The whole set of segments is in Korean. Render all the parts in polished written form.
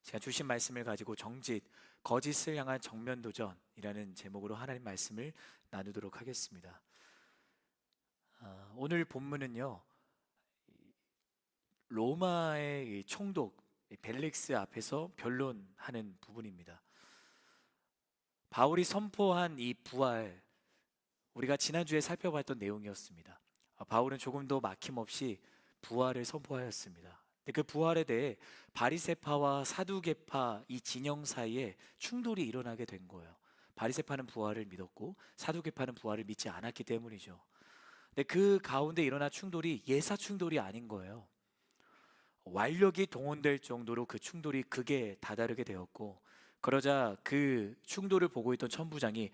제가 주신 말씀을 가지고 정짓, 거짓을 향한 정면 도전이라는 제목으로 하나님 말씀을 나누도록 하겠습니다. 오늘 본문은요, 로마의 이 총독 벨릭스 앞에서 변론하는 부분입니다. 바울이 선포한 이 부활, 우리가 지난주에 살펴봤던 내용이었습니다. 바울은 조금 더 막힘없이 부활을 선포하였습니다. 근데 그 부활에 대해 바리새파와 사두개파 이 진영 사이에 충돌이 일어나게 된 거예요. 바리새파는 부활을 믿었고 사두개파는 부활을 믿지 않았기 때문이죠. 근데 그 가운데 일어난 충돌이 예사 충돌이 아닌 거예요. 완력이 동원될 정도로 그 충돌이 극에 다다르게 되었고, 그러자 그 충돌을 보고 있던 천부장이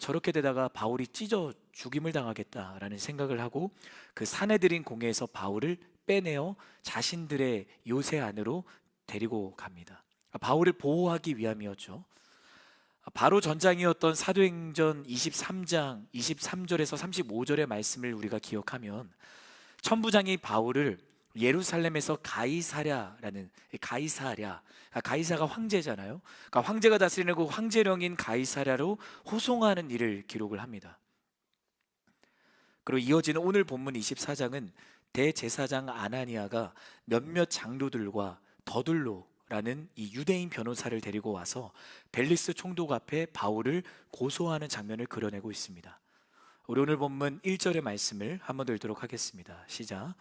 저렇게 되다가 바울이 찢어 죽임을 당하겠다라는 생각을 하고 그 사내들인 공회에서 바울을 빼내어 자신들의 요새 안으로 데리고 갑니다. 바울을 보호하기 위함이었죠. 바로 전장이었던 사도행전 23장 23절에서 35절의 말씀을 우리가 기억하면 천부장이 바울을 예루살렘에서 가이사랴라는, 가이사가 황제잖아요. 그러니까 황제가 다스리는 그 황제령인 가이사랴로 호송하는 일을 기록을 합니다. 그리고 이어지는 오늘 본문 24장은 대제사장 아나니아가 몇몇 장로들과 더둘로라는 이 유대인 변호사를 데리고 와서 벨리스 총독 앞에 바울을 고소하는 장면을 그려내고 있습니다. 우리 오늘 본문 1절의 말씀을 한번 더 읽도록 하겠습니다. 시작.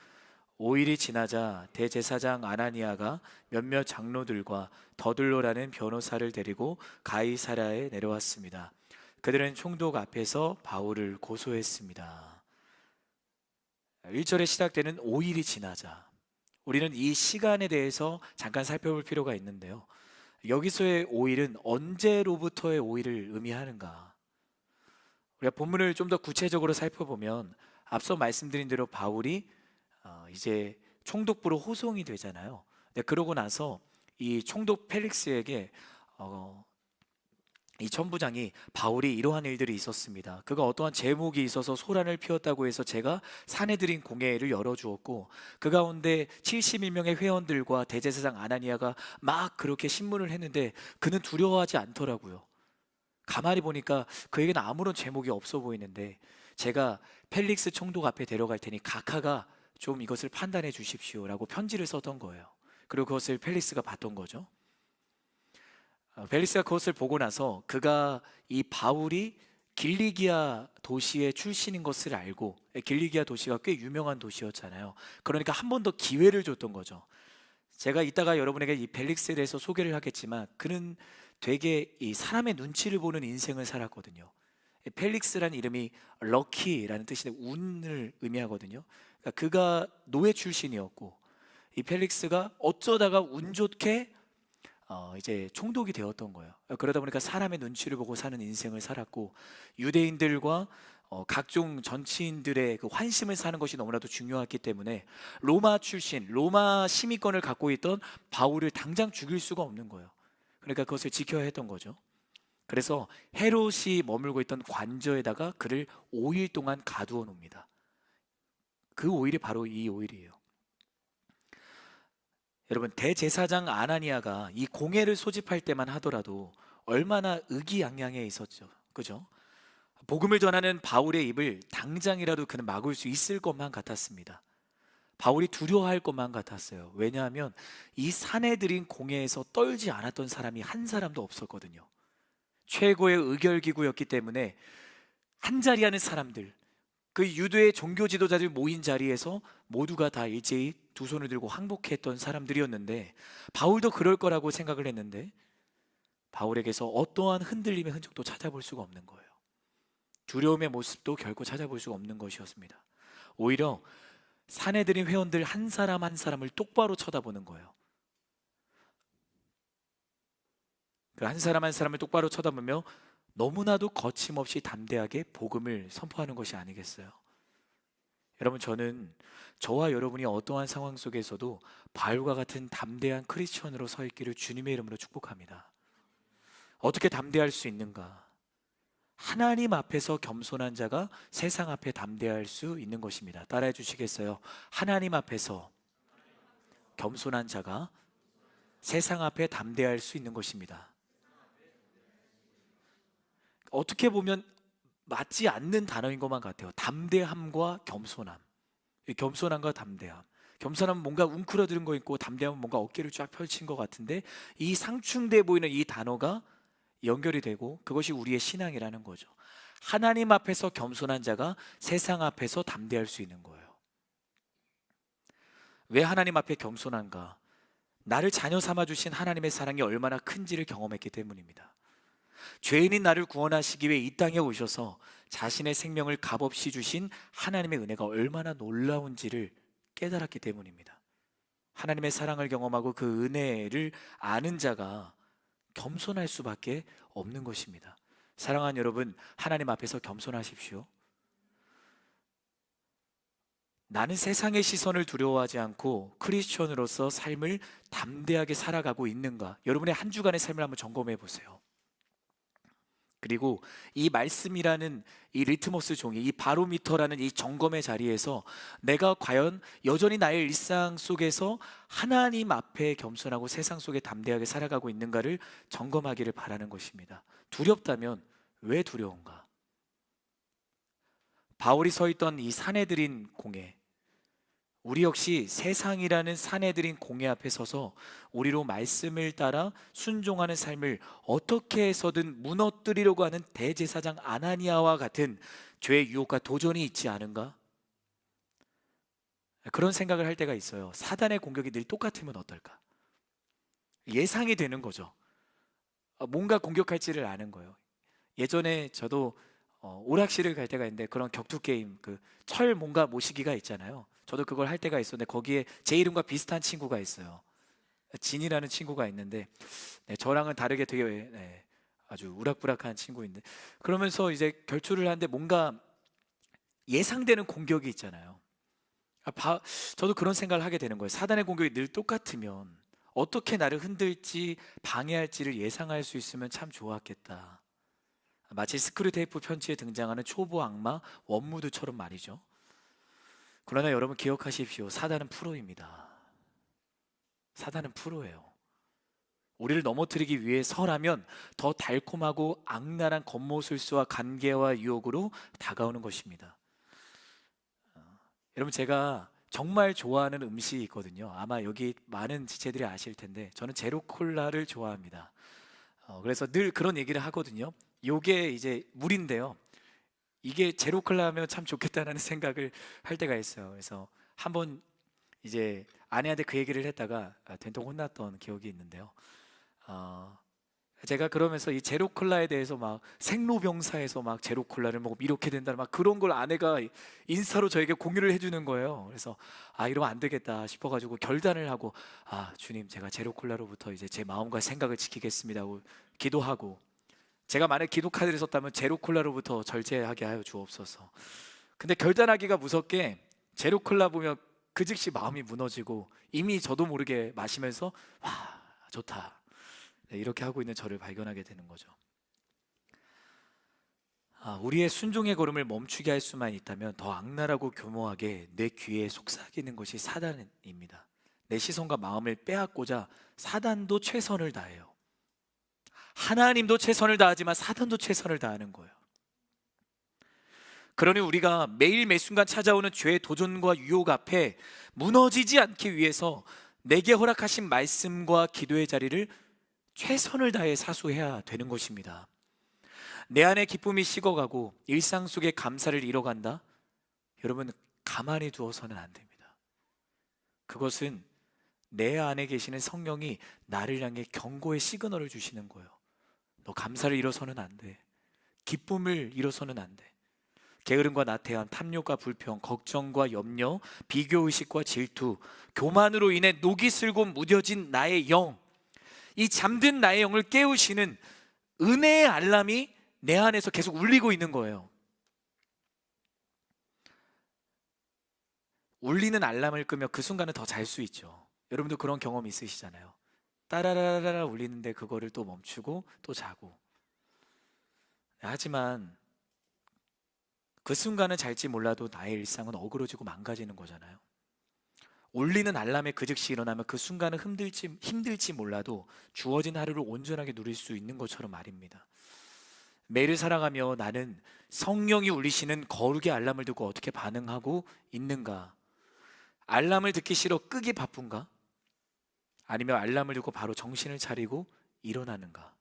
5일이 지나자 대제사장 아나니아가 몇몇 장로들과 더둘로라는 변호사를 데리고 가이사랴에 내려왔습니다. 그들은 총독 앞에서 바울을 고소했습니다. 1절에 시작되는 5일이 지나자, 우리는 이 시간에 대해서 잠깐 살펴볼 필요가 있는데요, 여기서의 5일은 언제로부터의 5일을 의미하는가? 우리가 본문을 좀 더 구체적으로 살펴보면 앞서 말씀드린 대로 바울이 이제 총독부로 호송이 되잖아요. 네, 그러고 나서 이 총독 펠릭스에게 이 천부장이 바울이 이러한 일들이 있었습니다. 그가 어떠한 제목이 있어서 소란을 피웠다고 해서 제가 사내들인 공회를 열어주었고 그 가운데 71명의 회원들과 대제사장 아나니아가 막 그렇게 신문을 했는데 그는 두려워하지 않더라고요. 가만히 보니까 그에게는 아무런 제목이 없어 보이는데 제가 펠릭스 총독 앞에 데려갈 테니 각하가 좀 이것을 판단해 주십시오라고 편지를 썼던 거예요. 그리고 그것을 펠릭스가 봤던 거죠. 펠릭스가 그것을 보고 나서 그가 이 바울이 길리기아 도시의 출신인 것을 알고, 길리기아 도시가 꽤 유명한 도시였잖아요. 그러니까 한 번 더 기회를 줬던 거죠. 제가 이따가 여러분에게 이 펠릭스에 대해서 소개를 하겠지만 그는 되게 이 사람의 눈치를 보는 인생을 살았거든요. 펠릭스라는 이름이 럭키라는 뜻인데 운을 의미하거든요. 그러니까 그가 노예 출신이었고 이 펠릭스가 어쩌다가 운 좋게 이제 총독이 되었던 거예요. 그러다 보니까 사람의 눈치를 보고 사는 인생을 살았고 유대인들과 각종 정치인들의 그 환심을 사는 것이 너무나도 중요했기 때문에 로마 출신, 로마 시민권을 갖고 있던 바울을 당장 죽일 수가 없는 거예요. 그러니까 그것을 지켜야 했던 거죠. 그래서 헤롯이 머물고 있던 관저에다가 그를 5일 동안 가두어 놓습니다. 그 5일이 바로 이 5일이에요. 여러분, 대제사장 아나니아가 이 공회를 소집할 때만 하더라도 얼마나 의기양양해 있었죠. 그죠? 복음을 전하는 바울의 입을 당장이라도 그는 막을 수 있을 것만 같았습니다. 바울이 두려워할 것만 같았어요. 왜냐하면 이 사내들인 공회에서 떨지 않았던 사람이 한 사람도 없었거든요. 최고의 의결기구였기 때문에 한 자리 하는 사람들, 그 유대의 종교 지도자들 모인 자리에서 모두가 다 일제히 두 손을 들고 항복했던 사람들이었는데 바울도 그럴 거라고 생각을 했는데 바울에게서 어떠한 흔들림의 흔적도 찾아볼 수가 없는 거예요. 두려움의 모습도 결코 찾아볼 수가 없는 것이었습니다. 오히려 사내들인 회원들 한 사람 한 사람을 똑바로 쳐다보는 거예요. 그 한 사람 한 사람을 똑바로 쳐다보며 너무나도 거침없이 담대하게 복음을 선포하는 것이 아니겠어요? 여러분, 저는 저와 여러분이 어떠한 상황 속에서도 바울과 같은 담대한 크리스천으로 서 있기를 주님의 이름으로 축복합니다. 어떻게 담대할 수 있는가? 하나님 앞에서 겸손한 자가 세상 앞에 담대할 수 있는 것입니다. 따라해 주시겠어요? 하나님 앞에서 겸손한 자가 세상 앞에 담대할 수 있는 것입니다. 어떻게 보면 맞지 않는 단어인 것만 같아요. 담대함과 겸손함. 이 겸손함과 담대함. 겸손함은 뭔가 웅크러드는 거 있고, 담대함은 뭔가 어깨를 쫙 펼친 것 같은데, 이 상충돼 보이는 이 단어가 연결이 되고, 그것이 우리의 신앙이라는 거죠. 하나님 앞에서 겸손한 자가 세상 앞에서 담대할 수 있는 거예요. 왜 하나님 앞에 겸손한가? 나를 자녀 삼아 주신 하나님의 사랑이 얼마나 큰지를 경험했기 때문입니다. 죄인인 나를 구원하시기 위해 이 땅에 오셔서 자신의 생명을 값없이 주신 하나님의 은혜가 얼마나 놀라운지를 깨달았기 때문입니다. 하나님의 사랑을 경험하고 그 은혜를 아는 자가 겸손할 수밖에 없는 것입니다. 사랑하는 여러분, 하나님 앞에서 겸손하십시오. 나는 세상의 시선을 두려워하지 않고 크리스천으로서 삶을 담대하게 살아가고 있는가? 여러분의 한 주간의 삶을 한번 점검해 보세요. 그리고 이 말씀이라는 이 리트머스 종이, 이 바로미터라는 이 점검의 자리에서 내가 과연 여전히 나의 일상 속에서 하나님 앞에 겸손하고 세상 속에 담대하게 살아가고 있는가를 점검하기를 바라는 것입니다. 두렵다면 왜 두려운가? 바울이 서 있던 이 사내들인 공회, 우리 역시 세상이라는 사내들인 공회 앞에 서서 우리로 말씀을 따라 순종하는 삶을 어떻게 해서든 무너뜨리려고 하는 대제사장 아나니아와 같은 죄의 유혹과 도전이 있지 않은가? 그런 생각을 할 때가 있어요. 사단의 공격이 늘 똑같으면 어떨까? 예상이 되는 거죠. 뭔가 공격할지를 아는 거예요. 예전에 저도 오락실을 갈 때가 있는데, 그런 격투 게임, 그 철 뭔가 모시기가 있잖아요. 저도 그걸 할 때가 있었는데, 거기에 제 이름과 비슷한 친구가 있어요. 진이라는 친구가 있는데, 네, 저랑은 다르게 되게 아주 우락부락한 친구인데, 그러면서 이제 결투를 하는데 뭔가 예상되는 공격이 있잖아요. 저도 그런 생각을 하게 되는 거예요. 사단의 공격이 늘 똑같으면 어떻게 나를 흔들지 방해할지를 예상할 수 있으면 참 좋았겠다. 마치 스크류테이프 편지에 등장하는 초보 악마 원무드처럼 말이죠. 그러나 여러분 기억하십시오. 사단은 프로입니다. 사단은 프로예요. 우리를 넘어뜨리기 위해서라면 더 달콤하고 악랄한 겉모술수와 관계와 유혹으로 다가오는 것입니다. 여러분, 제가 정말 좋아하는 음식이 있거든요. 아마 여기 많은 지체들이 아실 텐데, 저는 제로콜라를 좋아합니다. 그래서 늘 그런 얘기를 하거든요. 요게 이제 물인데요, 이게 제로콜라 하면 참 좋겠다라는 생각을 할 때가 있어요. 그래서 한번 이제 아내한테 그 얘기를 했다가 된통 혼났던 기억이 있는데요. 제가 그러면서 이 제로콜라에 대해서 막 생로병사에서 막 제로콜라를 먹으면 이렇게 된다, 막 그런 걸 아내가 인스타로 저에게 공유를 해주는 거예요. 그래서 이러면 안 되겠다 싶어가지고 결단을 하고, 주님, 제가 제로콜라로부터 이제 제 마음과 생각을 지키겠습니다 하고 기도하고, 제가 만약 기도 카드를 썼다면 제로콜라로부터 절제하게 하여 주옵소서. 근데 결단하기가 무섭게 제로콜라 보면 그 즉시 마음이 무너지고, 이미 저도 모르게 마시면서 와, 좋다, 이렇게 하고 있는 저를 발견하게 되는 거죠. 우리의 순종의 걸음을 멈추게 할 수만 있다면 더 악랄하고 교묘하게 내 귀에 속삭이는 것이 사단입니다. 내 시선과 마음을 빼앗고자 사단도 최선을 다해요. 하나님도 최선을 다하지만 사단도 최선을 다하는 거예요. 그러니 우리가 매일 매 순간 찾아오는 죄의 도전과 유혹 앞에 무너지지 않기 위해서 내게 허락하신 말씀과 기도의 자리를 최선을 다해 사수해야 되는 것입니다. 내 안에 기쁨이 식어가고 일상 속에 감사를 잃어간다? 여러분, 가만히 두어서는 안 됩니다. 그것은 내 안에 계시는 성령이 나를 향해 경고의 시그널을 주시는 거예요. 너 감사를 잃어서는 안 돼. 기쁨을 잃어서는 안 돼. 게으름과 나태함, 탐욕과 불평, 걱정과 염려, 비교의식과 질투, 교만으로 인해 녹이 슬고 무뎌진 나의 영, 이 잠든 나의 영을 깨우시는 은혜의 알람이 내 안에서 계속 울리고 있는 거예요. 울리는 알람을 끄면 그 순간은 더 잘 수 있죠. 여러분도 그런 경험 있으시잖아요. 따라라라라 울리는데 그거를 또 멈추고 또 자고. 하지만 그 순간은 잘지 몰라도 나의 일상은 어그러지고 망가지는 거잖아요. 울리는 알람에 그 즉시 일어나면 그 순간은 힘들지 몰라도 주어진 하루를 온전하게 누릴 수 있는 것처럼 말입니다. 매일 살아가며 나는 성령이 울리시는 거룩의 알람을 듣고 어떻게 반응하고 있는가? 알람을 듣기 싫어 끄기 바쁜가? 아니면 알람을 듣고 바로 정신을 차리고 일어나는가?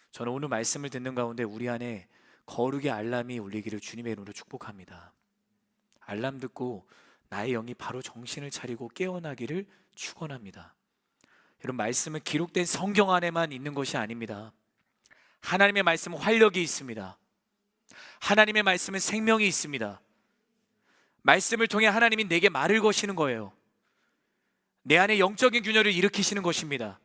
저는 오늘 말씀을 듣는 가운데 우리 안에 거룩의 알람이 울리기를 주님의 이름으로 축복합니다. 알람 듣고 나의 영이 바로 정신을 차리고 깨어나기를 축원합니다. 여러분, 말씀은 기록된 성경 안에만 있는 것이 아닙니다. 하나님의 말씀은 활력이 있습니다. 하나님의 말씀은 생명이 있습니다. 말씀을 통해 하나님이 내게 말을 거시는 거예요. 내 안에 영적인 균열을 일으키시는 것입니다.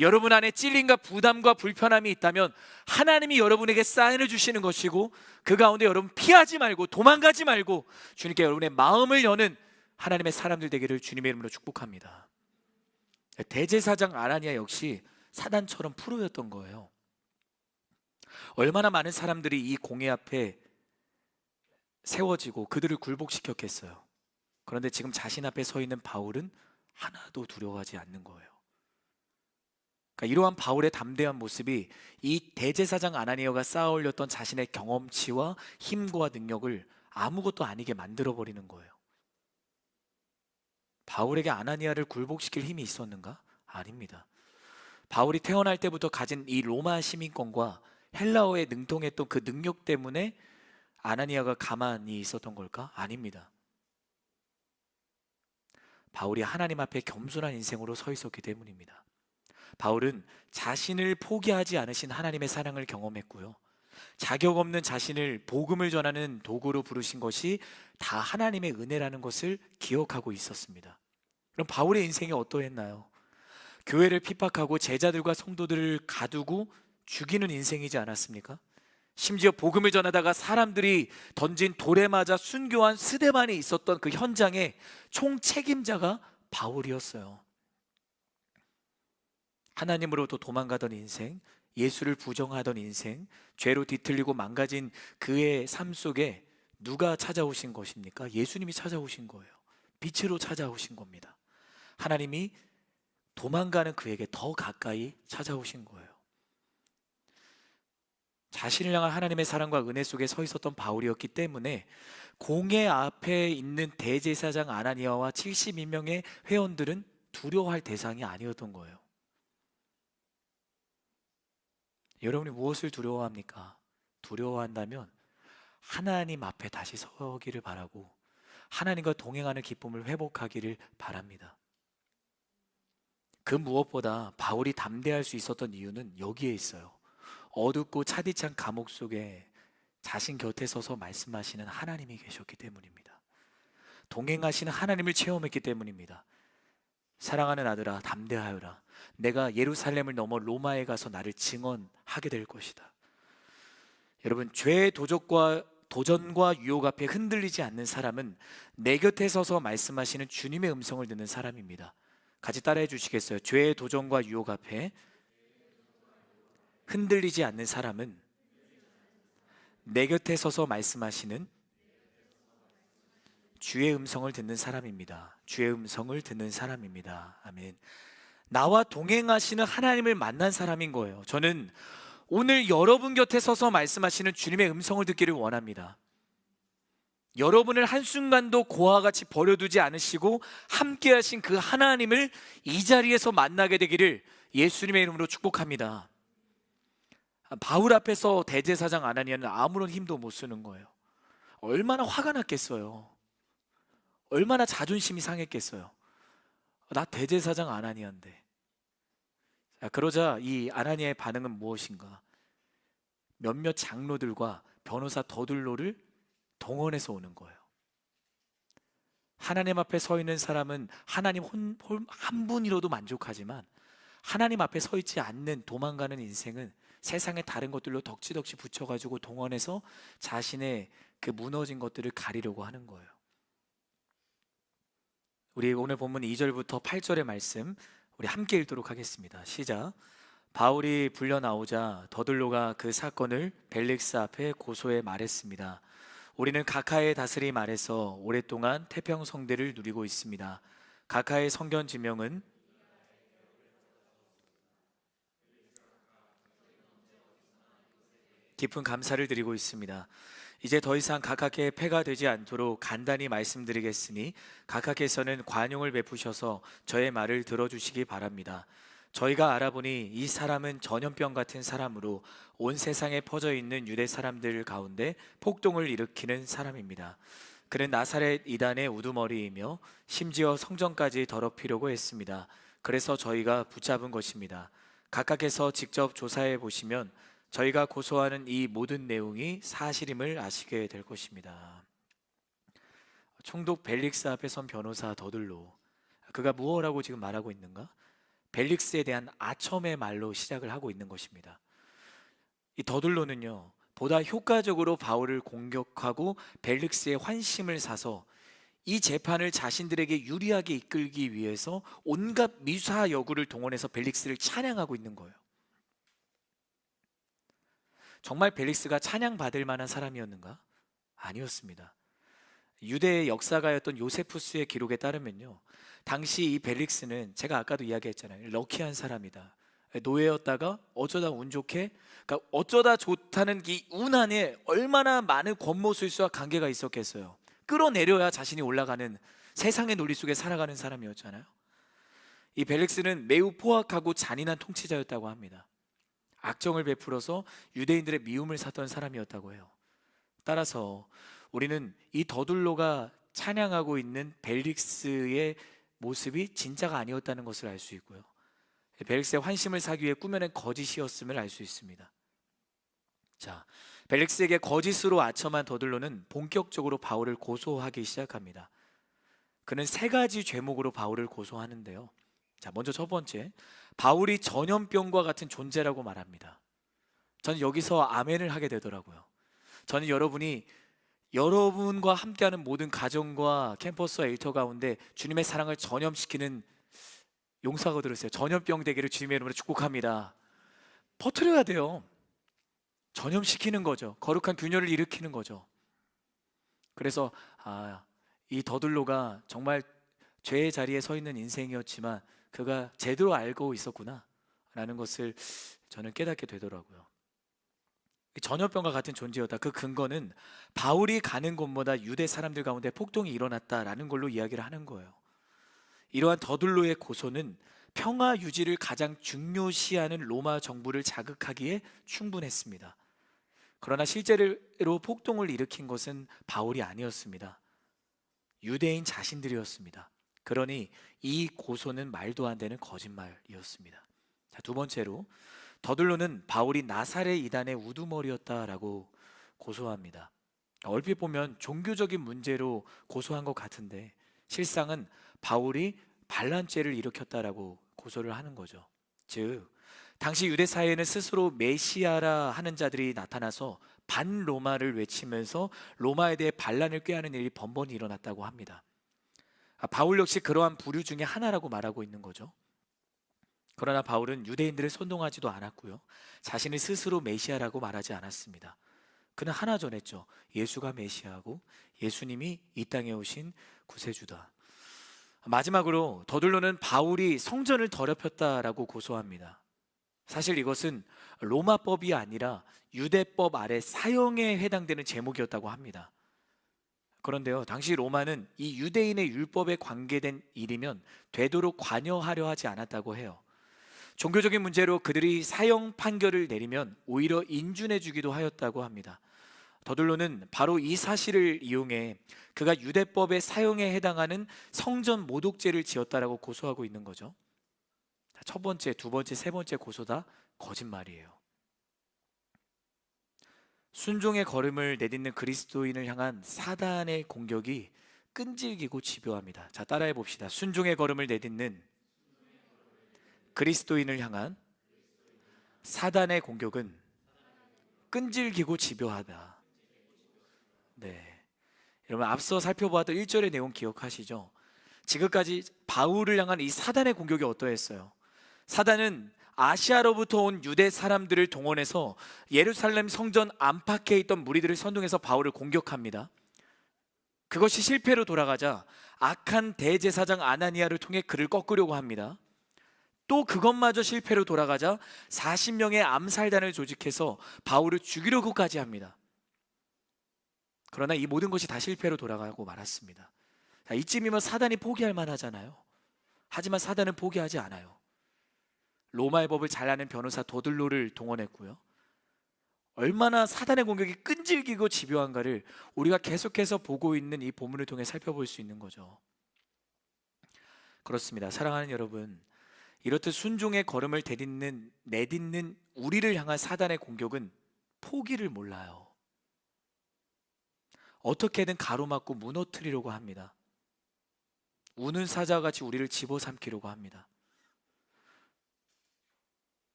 여러분 안에 찔림과 부담과 불편함이 있다면 하나님이 여러분에게 사인을 주시는 것이고, 그 가운데 여러분 피하지 말고 도망가지 말고 주님께 여러분의 마음을 여는 하나님의 사람들 되기를 주님의 이름으로 축복합니다. 대제사장 아나니아 역시 사단처럼 프로였던 거예요. 얼마나 많은 사람들이 이 공회 앞에 세워지고 그들을 굴복시켰겠어요. 그런데 지금 자신 앞에 서 있는 바울은 하나도 두려워하지 않는 거예요. 그러니까 이러한 바울의 담대한 모습이 이 대제사장 아나니아가 쌓아 올렸던 자신의 경험치와 힘과 능력을 아무것도 아니게 만들어버리는 거예요. 바울에게 아나니아를 굴복시킬 힘이 있었는가? 아닙니다. 바울이 태어날 때부터 가진 이 로마 시민권과 헬라어에 능통했던 그 능력 때문에 아나니아가 가만히 있었던 걸까? 아닙니다. 바울이 하나님 앞에 겸손한 인생으로 서 있었기 때문입니다. 바울은 자신을 포기하지 않으신 하나님의 사랑을 경험했고요, 자격 없는 자신을 복음을 전하는 도구로 부르신 것이 다 하나님의 은혜라는 것을 기억하고 있었습니다. 그럼 바울의 인생이 어떠했나요? 교회를 핍박하고 제자들과 성도들을 가두고 죽이는 인생이지 않았습니까? 심지어 복음을 전하다가 사람들이 던진 돌에 맞아 순교한 스데반이 있었던 그 현장의 총책임자가 바울이었어요. 하나님으로부터 도망가던 인생, 예수를 부정하던 인생, 죄로 뒤틀리고 망가진 그의 삶 속에 누가 찾아오신 것입니까? 예수님이 찾아오신 거예요. 빛으로 찾아오신 겁니다. 하나님이 도망가는 그에게 더 가까이 찾아오신 거예요. 자신을 향한 하나님의 사랑과 은혜 속에 서 있었던 바울이었기 때문에 공회 앞에 있는 대제사장 아나니아와 72명의 회원들은 두려워할 대상이 아니었던 거예요. 여러분이 무엇을 두려워합니까? 두려워한다면 하나님 앞에 다시 서기를 바라고 하나님과 동행하는 기쁨을 회복하기를 바랍니다. 그 무엇보다 바울이 담대할 수 있었던 이유는 여기에 있어요. 어둡고 차디찬 감옥 속에 자신 곁에 서서 말씀하시는 하나님이 계셨기 때문입니다. 동행하시는 하나님을 체험했기 때문입니다. 사랑하는 아들아, 담대하여라. 내가 예루살렘을 넘어 로마에 가서 나를 증언하게 될 것이다. 여러분, 죄의 도전과 유혹 앞에 흔들리지 않는 사람은 내 곁에 서서 말씀하시는 주님의 음성을 듣는 사람입니다. 같이 따라해 주시겠어요? 죄의 도전과 유혹 앞에 흔들리지 않는 사람은 내 곁에 서서 말씀하시는 주의 음성을 듣는 사람입니다. 주의 음성을 듣는 사람입니다. 아멘. 나와 동행하시는 하나님을 만난 사람인 거예요. 저는 오늘 여러분 곁에 서서 말씀하시는 주님의 음성을 듣기를 원합니다. 여러분을 한순간도 고아와 같이 버려두지 않으시고 함께 하신 그 하나님을 이 자리에서 만나게 되기를 예수님의 이름으로 축복합니다. 바울 앞에서 대제사장 아나니아는 아무런 힘도 못 쓰는 거예요. 얼마나 화가 났겠어요. 얼마나 자존심이 상했겠어요. 나 대제사장 아나니아인데. 그러자 이 아나니아의 반응은 무엇인가? 몇몇 장로들과 변호사 더둘로를 동원해서 오는 거예요. 하나님 앞에 서 있는 사람은 하나님 한 분이라도 만족하지만 하나님 앞에 서 있지 않는 도망가는 인생은 세상의 다른 것들로 덕지덕지 붙여가지고 동원해서 자신의 그 무너진 것들을 가리려고 하는 거예요. 우리 오늘 본문 2절부터 8절의 말씀 우리 함께 읽도록 하겠습니다. 시작. 바울이 불려 나오자 더들로가 그 사건을 벨릭스 앞에 고소해 말했습니다. 우리는 각하의 다스림 아래서 오랫동안 태평성대를 누리고 있습니다. 각하의 성견 지명은 깊은 감사를 드리고 있습니다. 이제 더 이상 각하께 폐가 되지 않도록 간단히 말씀드리겠으니 각하께서는 관용을 베푸셔서 저의 말을 들어주시기 바랍니다. 저희가 알아보니 이 사람은 전염병 같은 사람으로 온 세상에 퍼져 있는 유대 사람들 가운데 폭동을 일으키는 사람입니다. 그는 나사렛 이단의 우두머리이며 심지어 성전까지 더럽히려고 했습니다. 그래서 저희가 붙잡은 것입니다. 각하께서 직접 조사해 보시면 저희가 고소하는 이 모든 내용이 사실임을 아시게 될 것입니다. 총독 벨릭스 앞에 선 변호사 더들로, 그가 무엇라고 지금 말하고 있는가? 벨릭스에 대한 아첨의 말로 시작을 하고 있는 것입니다. 이 더들로는요, 보다 효과적으로 바울을 공격하고 벨릭스의 환심을 사서 이 재판을 자신들에게 유리하게 이끌기 위해서 온갖 미사 여구를 동원해서 벨릭스를 찬양하고 있는 거예요. 정말 벨릭스가 찬양받을 만한 사람이었는가? 아니었습니다. 유대의 역사가였던 요세푸스의 기록에 따르면요, 당시 이 벨릭스는 제가 아까도 이야기했잖아요. 럭키한 사람이다. 노예였다가 어쩌다 운 좋게, 그러니까 어쩌다 좋다는 이 운 안에 얼마나 많은 권모술수와 관계가 있었겠어요. 끌어내려야 자신이 올라가는 세상의 논리 속에 살아가는 사람이었잖아요. 이 벨릭스는 매우 포악하고 잔인한 통치자였다고 합니다. 악정을 베풀어서 유대인들의 미움을 샀던 사람이었다고 해요. 따라서 우리는 이 더둘로가 찬양하고 있는 벨릭스의 모습이 진짜가 아니었다는 것을 알 수 있고요, 벨릭스의 환심을 사기 위해 꾸며낸 거짓이었음을 알 수 있습니다. 자, 벨릭스에게 거짓으로 아첨한 더둘로는 본격적으로 바울을 고소하기 시작합니다. 그는 세 가지 죄목으로 바울을 고소하는데요. 자, 먼저 첫 번째, 바울이 전염병과 같은 존재라고 말합니다. 저는 여기서 아멘을 하게 되더라고요. 저는 여러분과 함께하는 모든 가정과 캠퍼스와 일터 가운데 주님의 사랑을 전염시키는 용사가 들었어요. 전염병 되기를 주님의 이름으로 축복합니다. 퍼뜨려야 돼요. 전염시키는 거죠. 거룩한 균열을 일으키는 거죠. 그래서 이 더둘로가 정말 죄의 자리에 서 있는 인생이었지만 그가 제대로 알고 있었구나 라는 것을 저는 깨닫게 되더라고요. 전염병과 같은 존재였다. 그 근거는 바울이 가는 곳마다 유대 사람들 가운데 폭동이 일어났다라는 걸로 이야기를 하는 거예요. 이러한 더둘로의 고소는 평화 유지를 가장 중요시하는 로마 정부를 자극하기에 충분했습니다. 그러나 실제로 폭동을 일으킨 것은 바울이 아니었습니다. 유대인 자신들이었습니다. 그러니 이 고소는 말도 안 되는 거짓말이었습니다. 자, 두 번째로 더둘로는 바울이 나사렛 이단의 우두머리였다라고 고소합니다. 얼핏 보면 종교적인 문제로 고소한 것 같은데 실상은 바울이 반란죄를 일으켰다라고 고소를 하는 거죠. 즉 당시 유대 사회에는 스스로 메시아라 하는 자들이 나타나서 반로마를 외치면서 로마에 대해 반란을 꾀하는 일이 번번이 일어났다고 합니다. 바울 역시 그러한 부류 중에 하나라고 말하고 있는 거죠. 그러나 바울은 유대인들을 선동하지도 않았고요, 자신을 스스로 메시아라고 말하지 않았습니다. 그는 하나 전했죠. 예수가 메시아고 예수님이 이 땅에 오신 구세주다. 마지막으로 더둘로는 바울이 성전을 더럽혔다라고 고소합니다. 사실 이것은 로마법이 아니라 유대법 아래 사형에 해당되는 제목이었다고 합니다. 그런데요, 당시 로마는 이 유대인의 율법에 관계된 일이면 되도록 관여하려 하지 않았다고 해요. 종교적인 문제로 그들이 사형 판결을 내리면 오히려 인준해 주기도 하였다고 합니다. 더둘로는 바로 이 사실을 이용해 그가 유대법의 사형에 해당하는 성전 모독죄를 지었다라고 고소하고 있는 거죠. 첫 번째, 두 번째, 세 번째 고소 다 거짓말이에요. 순종의 걸음을 내딛는 그리스도인을 향한 사단의 공격이 끈질기고 집요합니다. 자, 따라해 봅시다. 순종의 걸음을 내딛는 그리스도인을 향한 사단의 공격은 끈질기고 집요하다. 네, 여러분 앞서 살펴보았던 1절의 내용 기억하시죠? 지금까지 바울을 향한 이 사단의 공격이 어떠했어요? 사단은 아시아로부터 온 유대 사람들을 동원해서 예루살렘 성전 안팎에 있던 무리들을 선동해서 바울을 공격합니다. 그것이 실패로 돌아가자 악한 대제사장 아나니아를 통해 그를 꺾으려고 합니다. 또 그것마저 실패로 돌아가자 40명의 암살단을 조직해서 바울을 죽이려고까지 합니다. 그러나 이 모든 것이 다 실패로 돌아가고 말았습니다. 자, 이쯤이면 사단이 포기할 만하잖아요. 하지만 사단은 포기하지 않아요. 로마의 법을 잘 아는 변호사 도들로를 동원했고요. 얼마나 사단의 공격이 끈질기고 집요한가를 우리가 계속해서 보고 있는 이 본문을 통해 살펴볼 수 있는 거죠. 그렇습니다. 사랑하는 여러분, 이렇듯 순종의 걸음을 내딛는 우리를 향한 사단의 공격은 포기를 몰라요. 어떻게든 가로막고 무너뜨리려고 합니다. 우는 사자같이 우리를 집어삼키려고 합니다.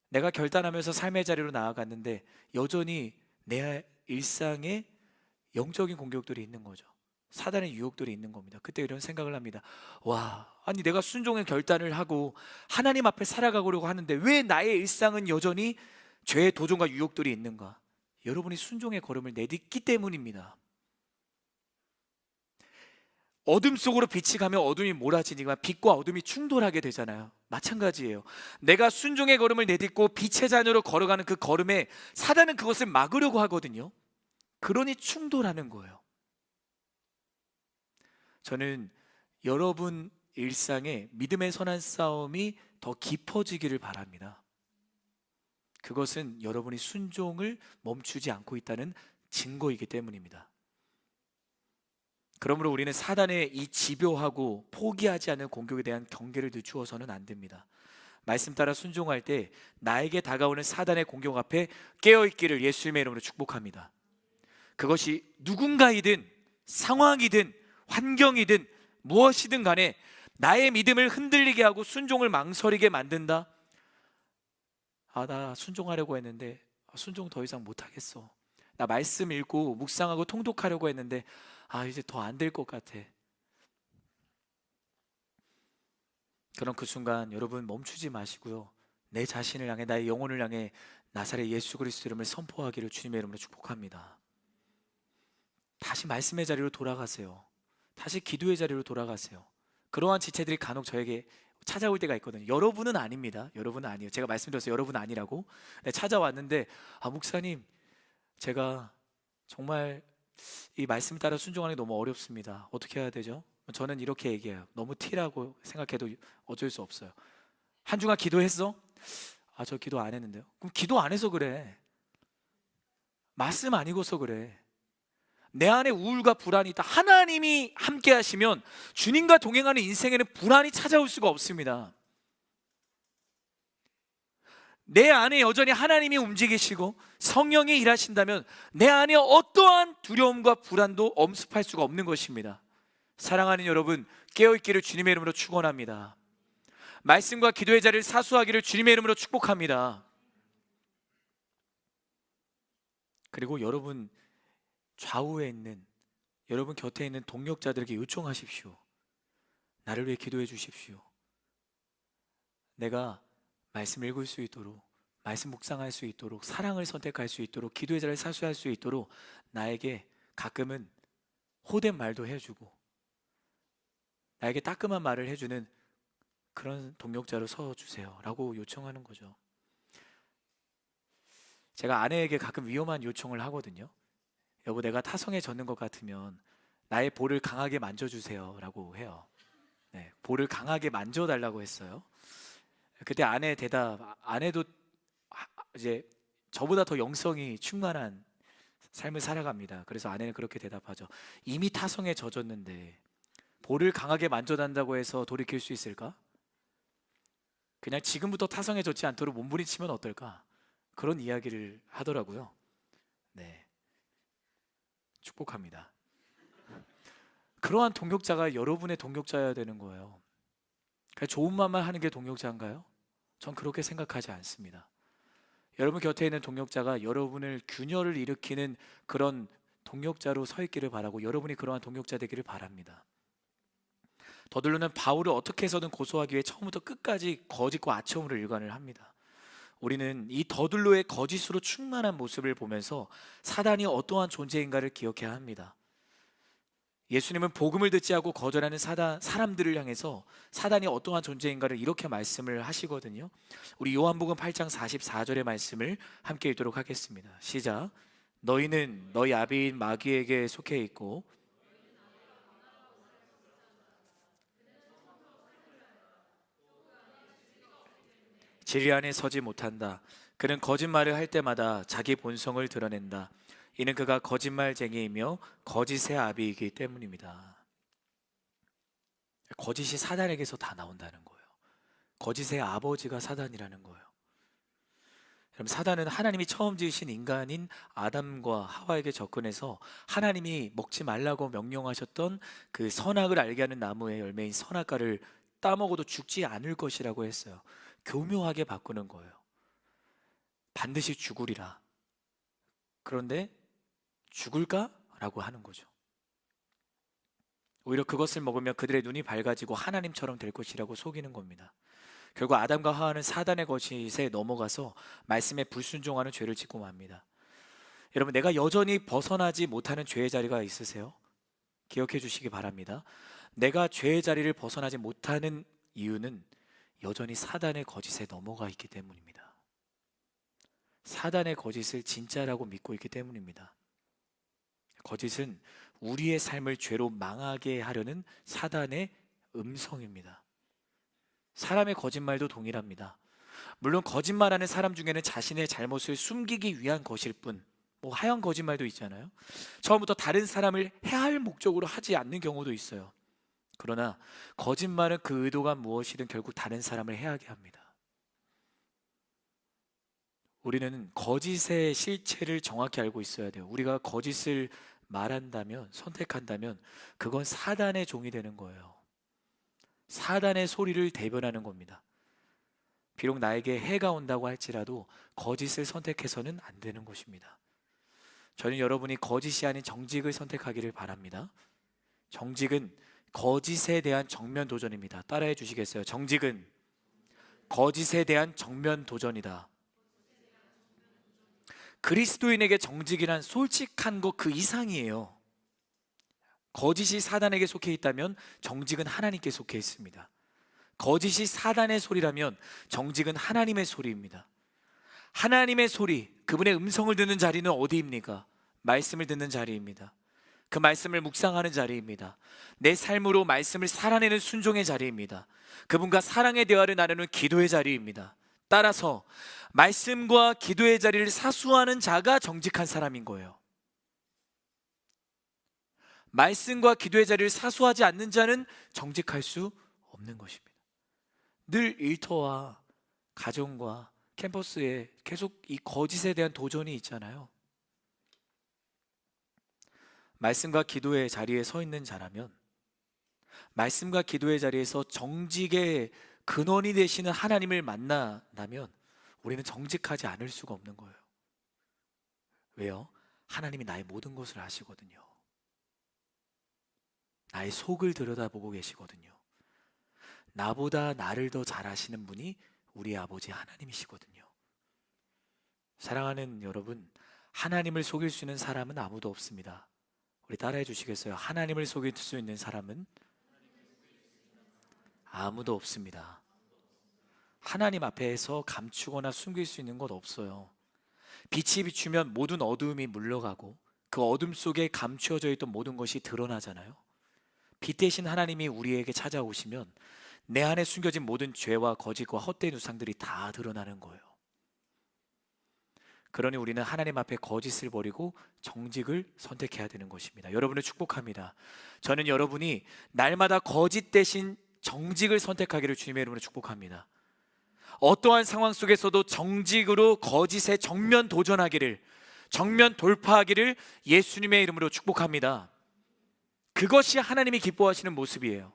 내가 결단하면서 삶의 자리로 나아갔는데 여전히 내 일상에 영적인 공격들이 있는 거죠. 사단의 유혹들이 있는 겁니다. 그때 이런 생각을 합니다. 와, 아니 내가 순종의 결단을 하고 하나님 앞에 살아가려고 하는데 왜 나의 일상은 여전히 죄의 도전과 유혹들이 있는가? 여러분이 순종의 걸음을 내딛기 때문입니다. 어둠 속으로 빛이 가면 어둠이 몰아지니까 빛과 어둠이 충돌하게 되잖아요. 마찬가지예요. 내가 순종의 걸음을 내딛고 빛의 자녀로 걸어가는 그 걸음에 사단은 그것을 막으려고 하거든요. 그러니 충돌하는 거예요. 저는 여러분 일상에 믿음의 선한 싸움이 더 깊어지기를 바랍니다. 그것은 여러분이 순종을 멈추지 않고 있다는 증거이기 때문입니다. 그러므로 우리는 사단의 이 집요하고 포기하지 않는 공격에 대한 경계를 늦추어서는 안 됩니다. 말씀 따라 순종할 때 나에게 다가오는 사단의 공격 앞에 깨어있기를 예수님의 이름으로 축복합니다. 그것이 누군가이든 상황이든 환경이든 무엇이든 간에 나의 믿음을 흔들리게 하고 순종을 망설이게 만든다. 나 순종하려고 했는데 순종 더 이상 못하겠어. 나 말씀 읽고 묵상하고 통독하려고 했는데 이제 더 안 될 것 같아. 그럼 그 순간 여러분 멈추지 마시고요, 내 자신을 향해, 나의 영혼을 향해 나사렛 예수 그리스도 이름을 선포하기를 주님의 이름으로 축복합니다. 다시 말씀의 자리로 돌아가세요. 다시 기도의 자리로 돌아가세요. 그러한 지체들이 간혹 저에게 찾아올 때가 있거든요. 여러분은 아닙니다. 여러분은 아니에요. 제가 말씀드렸어요. 여러분은 아니라고. 찾아왔는데 목사님, 제가 정말 이 말씀 따라 순종하는 게 너무 어렵습니다. 어떻게 해야 되죠? 저는 이렇게 얘기해요. 너무 티라고 생각해도 어쩔 수 없어요. 한 주간 기도했어? 저 기도 안 했는데요. 그럼 기도 안 해서 그래. 말씀 안 읽어서 그래. 내 안에 우울과 불안이 있다. 하나님이 함께 하시면 주님과 동행하는 인생에는 불안이 찾아올 수가 없습니다. 내 안에 여전히 하나님이 움직이시고 성령이 일하신다면 내 안에 어떠한 두려움과 불안도 엄습할 수가 없는 것입니다. 사랑하는 여러분, 깨어있기를 주님의 이름으로 축원합니다. 말씀과 기도의 자리를 사수하기를 주님의 이름으로 축복합니다. 그리고 여러분 좌우에 있는, 여러분 곁에 있는 동역자들에게 요청하십시오. 나를 위해 기도해 주십시오. 내가 말씀 읽을 수 있도록, 말씀 묵상할 수 있도록, 사랑을 선택할 수 있도록, 기도의 자리를 사수할 수 있도록 나에게 가끔은 호된 말도 해주고 나에게 따끔한 말을 해주는 그런 동역자로 서주세요 라고 요청하는 거죠. 제가 아내에게 가끔 위험한 요청을 하거든요. 여보, 내가 타성에 젖는 것 같으면 나의 볼을 강하게 만져주세요 라고 해요. 볼을 강하게 만져달라고 했어요. 그때 아내의 대답, 아내도 이제 저보다 더 영성이 충만한 삶을 살아갑니다. 그래서 아내는 그렇게 대답하죠. 이미 타성에 젖었는데 볼을 강하게 만져단다고 해서 돌이킬 수 있을까? 그냥 지금부터 타성에 젖지 않도록 몸부림치면 어떨까? 그런 이야기를 하더라고요. 축복합니다. 그러한 동역자가 여러분의 동역자여야 되는 거예요. 좋은 말만 하는 게 동역자인가요? 전 그렇게 생각하지 않습니다. 여러분 곁에 있는 동역자가 여러분을 균열을 일으키는 그런 동역자로 서 있기를 바라고 여러분이 그러한 동역자 되기를 바랍니다. 더들로는 바울을 어떻게 해서든 고소하기 위해 처음부터 끝까지 거짓과 아첨으로 일관을 합니다. 우리는 이 더들로의 거짓으로 충만한 모습을 보면서 사단이 어떠한 존재인가를 기억해야 합니다. 예수님은 복음을 듣지 않고 거절하는 사람들을 향해서 사단이 어떠한 존재인가를 이렇게 말씀을 하시거든요. 우리 요한복음 8장 44절의 말씀을 함께 읽도록 하겠습니다. 시작. 너희는 너희 아비인 마귀에게 속해 있고 진리 안에 서지 못한다. 그는 거짓말을 할 때마다 자기 본성을 드러낸다. 이는 그가 거짓말쟁이이며 거짓의 아비이기 때문입니다. 거짓이 사단에게서 다 나온다는 거예요. 거짓의 아버지가 사단이라는 거예요. 그럼 사단은 하나님이 처음 지으신 인간인 아담과 하와에게 접근해서 하나님이 먹지 말라고 명령하셨던 그 선악을 알게 하는 나무의 열매인 선악과를 따먹어도 죽지 않을 것이라고 했어요. 교묘하게 바꾸는 거예요. 반드시 죽으리라. 그런데 죽을까? 라고 하는 거죠. 오히려 그것을 먹으면 그들의 눈이 밝아지고 하나님처럼 될 것이라고 속이는 겁니다. 결국 아담과 하와는 사단의 거짓에 넘어가서 말씀에 불순종하는 죄를 짓고 맙니다. 여러분, 내가 여전히 벗어나지 못하는 죄의 자리가 있으세요? 기억해 주시기 바랍니다. 내가 죄의 자리를 벗어나지 못하는 이유는 여전히 사단의 거짓에 넘어가 있기 때문입니다. 사단의 거짓을 진짜라고 믿고 있기 때문입니다. 거짓은 우리의 삶을 죄로 망하게 하려는 사단의 음성입니다. 사람의 거짓말도 동일합니다. 물론 거짓말하는 사람 중에는 자신의 잘못을 숨기기 위한 것일 뿐, 하얀 거짓말도 있잖아요. 처음부터 다른 사람을 해할 목적으로 하지 않는 경우도 있어요. 그러나 거짓말은 그 의도가 무엇이든 결국 다른 사람을 해하게 합니다. 우리는 거짓의 실체를 정확히 알고 있어야 돼요. 우리가 거짓을 말한다면, 선택한다면 그건 사단의 종이 되는 거예요. 사단의 소리를 대변하는 겁니다. 비록 나에게 해가 온다고 할지라도 거짓을 선택해서는 안 되는 것입니다. 저는 여러분이 거짓이 아닌 정직을 선택하기를 바랍니다. 정직은 거짓에 대한 정면 도전입니다. 따라해 주시겠어요? 정직은 거짓에 대한 정면 도전이다. 그리스도인에게 정직이란 솔직한 것 그 이상이에요. 거짓이 사단에게 속해 있다면 정직은 하나님께 속해 있습니다. 거짓이 사단의 소리라면 정직은 하나님의 소리입니다. 하나님의 소리, 그분의 음성을 듣는 자리는 어디입니까? 말씀을 듣는 자리입니다. 그 말씀을 묵상하는 자리입니다. 내 삶으로 말씀을 살아내는 순종의 자리입니다. 그분과 사랑의 대화를 나누는 기도의 자리입니다. 따라서 말씀과 기도의 자리를 사수하는 자가 정직한 사람인 거예요. 말씀과 기도의 자리를 사수하지 않는 자는 정직할 수 없는 것입니다. 늘 일터와 가정과 캠퍼스에 계속 이 거짓에 대한 도전이 있잖아요. 말씀과 기도의 자리에 서 있는 자라면, 말씀과 기도의 자리에서 정직의 근원이 되시는 하나님을 만나면 우리는 정직하지 않을 수가 없는 거예요. 왜요? 하나님이 나의 모든 것을 아시거든요. 나의 속을 들여다보고 계시거든요. 나보다 나를 더 잘 아시는 분이 우리 아버지 하나님이시거든요. 사랑하는 여러분, 하나님을 속일 수 있는 사람은 아무도 없습니다. 우리 따라해 주시겠어요? 하나님을 속일 수 있는 사람은 아무도 없습니다. 하나님 앞에서 감추거나 숨길 수 있는 것 없어요. 빛이 비추면 모든 어두움이 물러가고 그 어둠 속에 감추어져 있던 모든 것이 드러나잖아요. 빛 대신 하나님이 우리에게 찾아오시면 내 안에 숨겨진 모든 죄와 거짓과 헛된 우상들이 다 드러나는 거예요. 그러니 우리는 하나님 앞에 거짓을 버리고 정직을 선택해야 되는 것입니다. 여러분을 축복합니다. 저는 여러분이 날마다 거짓 대신 정직을 선택하기를 주님의 이름으로 축복합니다. 어떠한 상황 속에서도 정직으로 거짓에 정면 도전하기를, 정면 돌파하기를 예수님의 이름으로 축복합니다. 그것이 하나님이 기뻐하시는 모습이에요.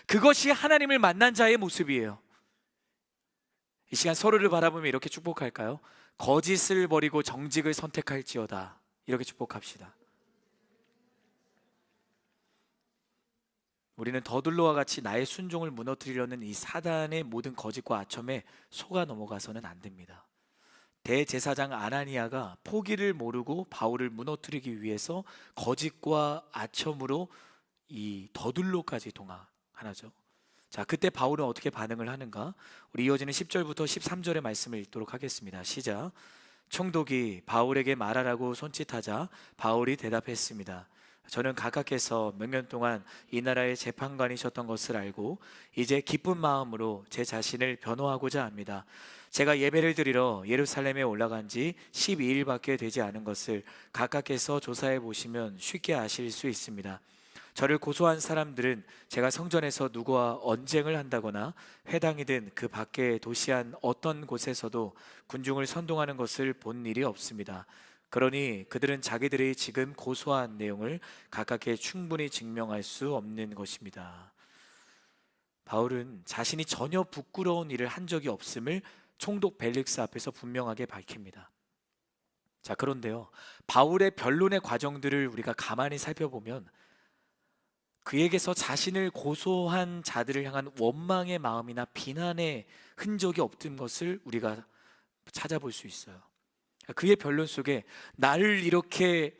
그것이 하나님을 만난 자의 모습이에요. 이 시간 서로를 바라보며 이렇게 축복할까요? 거짓을 버리고 정직을 선택할지어다. 이렇게 축복합시다. 우리는 더둘로와 같이 나의 순종을 무너뜨리려는 이 사단의 모든 거짓과 아첨에 속아 넘어가서는 안 됩니다. 대제사장 아나니아가 포기를 모르고 바울을 무너뜨리기 위해서 거짓과 아첨으로 이 더둘로까지 동화하나죠. 자, 그때 바울은 어떻게 반응을 하는가? 우리 이어지는 10절부터 13절의 말씀을 읽도록 하겠습니다. 시작. 총독이 바울에게 말하라고 손짓하자 바울이 대답했습니다. 저는 각하께서 몇 년 동안 이 나라의 재판관이셨던 것을 알고 이제 기쁜 마음으로 제 자신을 변호하고자 합니다. 제가 예배를 드리러 예루살렘에 올라간 지 12일밖에 되지 않은 것을 각하께서 조사해 보시면 쉽게 아실 수 있습니다. 저를 고소한 사람들은 제가 성전에서 누구와 언쟁을 한다거나 회당이든 그 밖의 도시한 어떤 곳에서도 군중을 선동하는 것을 본 일이 없습니다. 그러니 그들은 자기들이 지금 고소한 내용을 각각에 충분히 증명할 수 없는 것입니다. 바울은 자신이 전혀 부끄러운 일을 한 적이 없음을 총독 벨릭스 앞에서 분명하게 밝힙니다. 자, 그런데요, 바울의 변론의 과정들을 우리가 가만히 살펴보면 그에게서 자신을 고소한 자들을 향한 원망의 마음이나 비난의 흔적이 없던 것을 우리가 찾아볼 수 있어요. 그의 변론 속에 나를 이렇게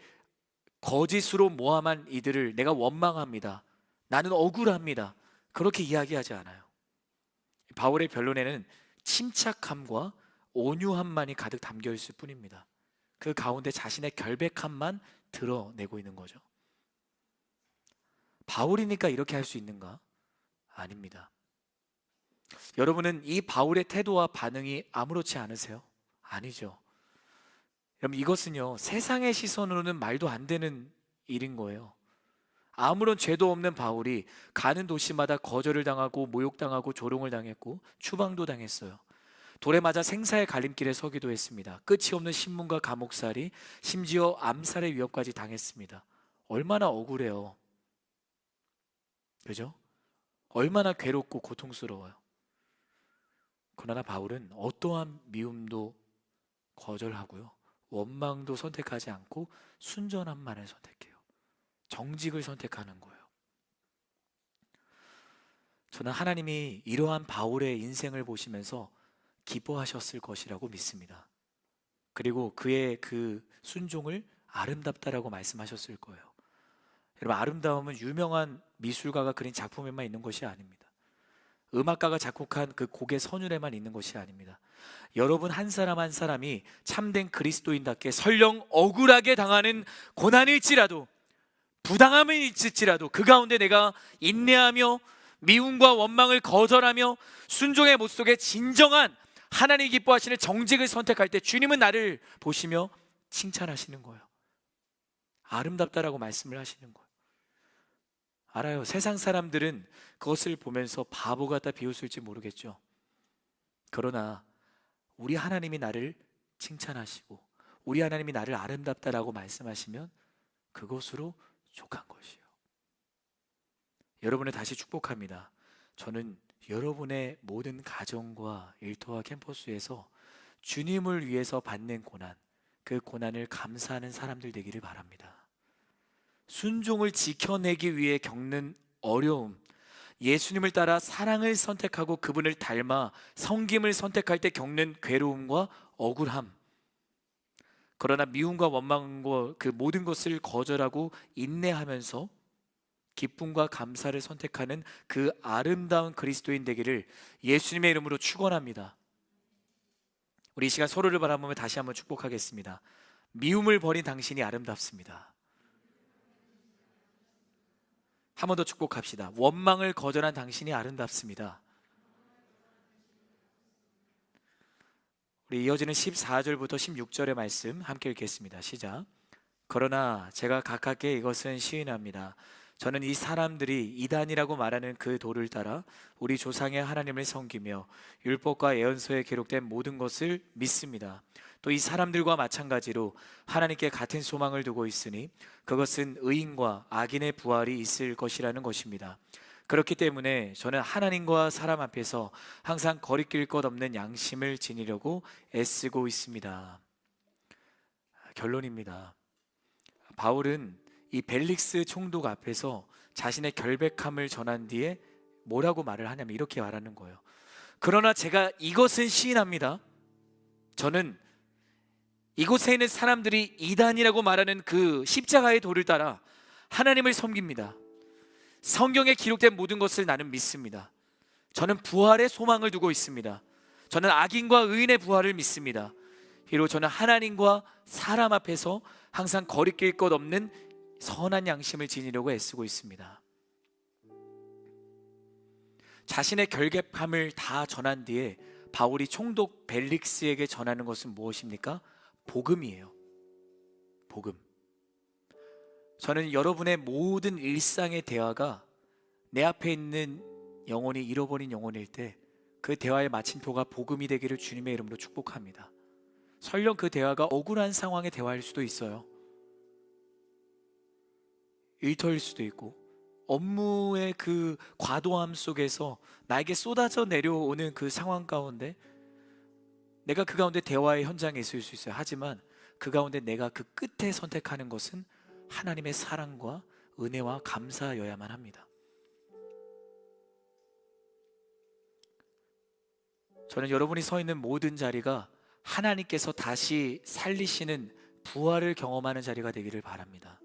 거짓으로 모함한 이들을 내가 원망합니다, 나는 억울합니다, 그렇게 이야기하지 않아요. 바울의 변론에는 침착함과 온유함만이 가득 담겨 있을 뿐입니다. 그 가운데 자신의 결백함만 드러내고 있는 거죠. 바울이니까 이렇게 할 수 있는가? 아닙니다. 여러분은 이 바울의 태도와 반응이 아무렇지 않으세요? 아니죠. 여러분, 이것은요, 세상의 시선으로는 말도 안 되는 일인 거예요. 아무런 죄도 없는 바울이 가는 도시마다 거절을 당하고 모욕당하고 조롱을 당했고 추방도 당했어요. 돌에 맞아 생사의 갈림길에 서기도 했습니다. 끝이 없는 신문과 감옥살이, 심지어 암살의 위협까지 당했습니다. 얼마나 억울해요. 그죠? 얼마나 괴롭고 고통스러워요. 그러나 바울은 어떠한 미움도 거절하고요, 원망도 선택하지 않고 순전함만을 선택해요. 정직을 선택하는 거예요. 저는 하나님이 이러한 바울의 인생을 보시면서 기뻐하셨을 것이라고 믿습니다. 그리고 그의 그 순종을 아름답다라고 말씀하셨을 거예요. 여러분, 아름다움은 유명한 미술가가 그린 작품에만 있는 것이 아닙니다. 음악가가 작곡한 그 곡의 선율에만 있는 것이 아닙니다. 여러분 한 사람 한 사람이 참된 그리스도인답게 설령 억울하게 당하는 고난일지라도, 부당함이 있을지라도 그 가운데 내가 인내하며 미움과 원망을 거절하며 순종의 모습 속에 진정한 하나님이 기뻐하시는 정직을 선택할 때 주님은 나를 보시며 칭찬하시는 거예요. 아름답다라고 말씀을 하시는 거예요. 알아요. 세상 사람들은 그것을 보면서 바보 같다 비웃을지 모르겠죠. 그러나 우리 하나님이 나를 칭찬하시고 우리 하나님이 나를 아름답다라고 말씀하시면 그것으로 족한 것이에요. 여러분을 다시 축복합니다. 저는 여러분의 모든 가정과 일터와 캠퍼스에서 주님을 위해서 받는 고난, 그 고난을 감사하는 사람들 되기를 바랍니다. 순종을 지켜내기 위해 겪는 어려움, 예수님을 따라 사랑을 선택하고 그분을 닮아 섬김을 선택할 때 겪는 괴로움과 억울함, 그러나 미움과 원망과 그 모든 것을 거절하고 인내하면서 기쁨과 감사를 선택하는 그 아름다운 그리스도인 되기를 예수님의 이름으로 축원합니다. 우리 이 시간 서로를 바라보며 다시 한번 축복하겠습니다. 미움을 버린 당신이 아름답습니다. 한 번 더 축복합시다. 원망을 거절한 당신이 아름답습니다. 우리 이어지는 14절부터 16절의 말씀 함께 읽겠습니다. 시작. 그러나 제가 각하께 이것은 시인합니다. 저는 이 사람들이 이단이라고 말하는 그 도를 따라 우리 조상의 하나님을 섬기며 율법과 예언서에 기록된 모든 것을 믿습니다. 또 이 사람들과 마찬가지로 하나님께 같은 소망을 두고 있으니 그것은 의인과 악인의 부활이 있을 것이라는 것입니다. 그렇기 때문에 저는 하나님과 사람 앞에서 항상 거리낄 것 없는 양심을 지니려고 애쓰고 있습니다. 결론입니다. 바울은 이 벨릭스 총독 앞에서 자신의 결백함을 전한 뒤에 뭐라고 말을 하냐면 이렇게 말하는 거예요. 그러나 제가 이것은 시인합니다. 저는 이곳에 있는 사람들이 이단이라고 말하는 그 십자가의 도를 따라 하나님을 섬깁니다. 성경에 기록된 모든 것을 나는 믿습니다. 저는 부활의 소망을 두고 있습니다. 저는 악인과 의인의 부활을 믿습니다. 비록 저는 하나님과 사람 앞에서 항상 거리낄 것 없는 선한 양심을 지니려고 애쓰고 있습니다. 자신의 결백함을 다 전한 뒤에 바울이 총독 벨릭스에게 전하는 것은 무엇입니까? 복음이에요. 복음. 저는 여러분의 모든 일상의 대화가 내 앞에 있는 영혼이 잃어버린 영혼일 때 그 대화의 마침표가 복음이 되기를 주님의 이름으로 축복합니다. 설령 그 대화가 억울한 상황의 대화일 수도 있어요. 일터일 수도 있고 업무의 그 과도함 속에서 나에게 쏟아져 내려오는 그 상황 가운데 내가 그 가운데 대화의 현장에 있을 수 있어요. 하지만 그 가운데 내가 그 끝에 선택하는 것은 하나님의 사랑과 은혜와 감사여야만 합니다. 저는 여러분이 서 있는 모든 자리가 하나님께서 다시 살리시는 부활을 경험하는 자리가 되기를 바랍니다.